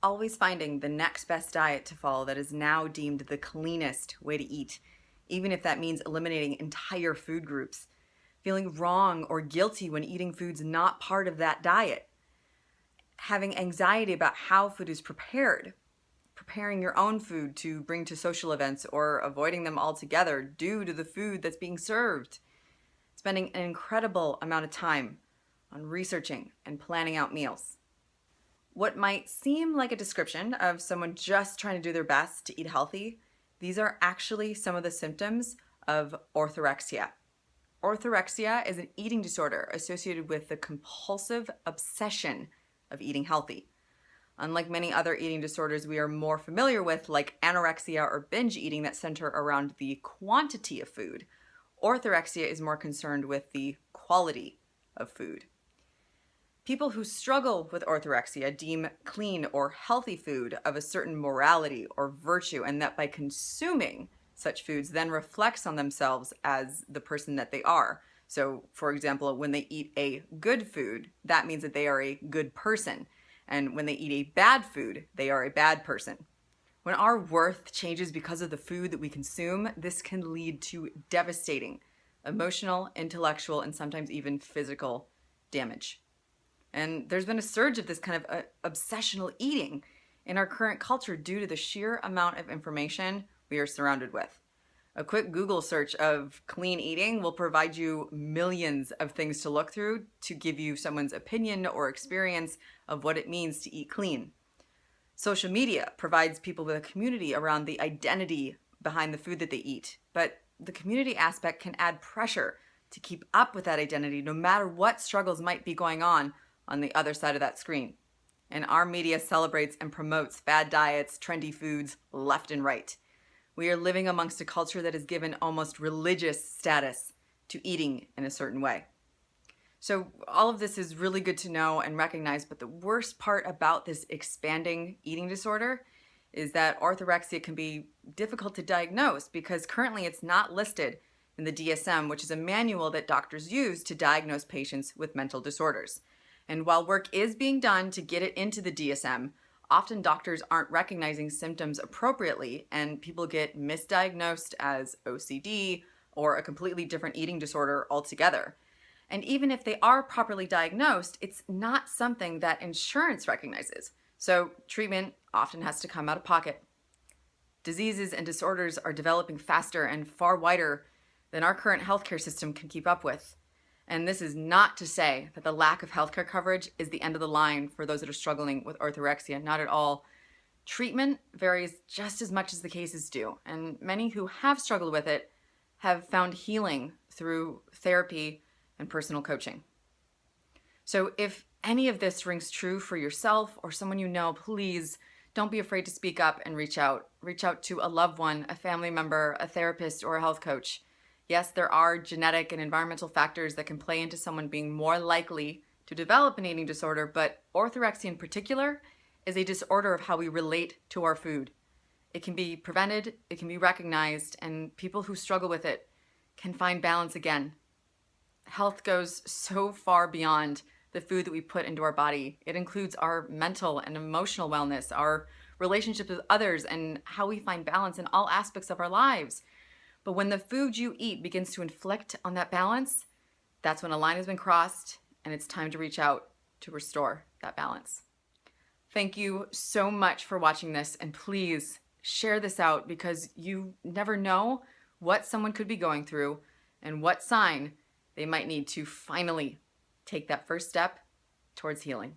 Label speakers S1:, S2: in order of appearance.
S1: Always finding the next best diet to follow that is now deemed the cleanest way to eat, even if that means eliminating entire food groups. Feeling wrong or guilty when eating foods not part of that diet. Having anxiety about how food is prepared. Preparing your own food to bring to social events or avoiding them altogether due to the food that's being served. Spending an incredible amount of time on researching and planning out meals. What might seem like a description of someone just trying to do their best to eat healthy, these are actually some of the symptoms of orthorexia. Orthorexia is an eating disorder associated with the compulsive obsession of eating healthy. Unlike many other eating disorders we are more familiar with, like anorexia or binge eating that center around the quantity of food, orthorexia is more concerned with the quality of food. People who struggle with orthorexia deem clean or healthy food of a certain morality or virtue, and that by consuming such foods then reflects on themselves as the person that they are. So, for example, when they eat a good food, that means that they are a good person. And when they eat a bad food, they are a bad person. When our worth changes because of the food that we consume, this can lead to devastating emotional, intellectual, and sometimes even physical damage. And there's been a surge of this kind of obsessional eating in our current culture due to the sheer amount of information we are surrounded with. A quick Google search of clean eating will provide you millions of things to look through to give you someone's opinion or experience of what it means to eat clean. Social media provides people with a community around the identity behind the food that they eat, but the community aspect can add pressure to keep up with that identity no matter what struggles might be going on the other side of that screen. And our media celebrates and promotes fad diets, trendy foods, left and right. We are living amongst a culture that has given almost religious status to eating in a certain way. So all of this is really good to know and recognize, but the worst part about this expanding eating disorder is that orthorexia can be difficult to diagnose because currently it's not listed in the DSM, which is a manual that doctors use to diagnose patients with mental disorders. And while work is being done to get it into the DSM, often doctors aren't recognizing symptoms appropriately and people get misdiagnosed as OCD or a completely different eating disorder altogether. And even if they are properly diagnosed, it's not something that insurance recognizes. So treatment often has to come out of pocket. Diseases and disorders are developing faster and far wider than our current healthcare system can keep up with. And this is not to say that the lack of healthcare coverage is the end of the line for those that are struggling with orthorexia. Not at all. Treatment varies just as much as the cases do, and many who have struggled with it have found healing through therapy and personal coaching. So if any of this rings true for yourself or someone you know, please don't be afraid to speak up and reach out. Reach out to a loved one, a family member, a therapist, or a health coach. Yes, there are genetic and environmental factors that can play into someone being more likely to develop an eating disorder, but orthorexia in particular is a disorder of how we relate to our food. It can be prevented, it can be recognized, and people who struggle with it can find balance again. Health goes so far beyond the food that we put into our body. It includes our mental and emotional wellness, our relationships with others, and how we find balance in all aspects of our lives. But when the food you eat begins to inflict on that balance, that's when a line has been crossed and it's time to reach out to restore that balance. Thank you so much for watching this, and please share this out because you never know what someone could be going through and what sign they might need to finally take that first step towards healing.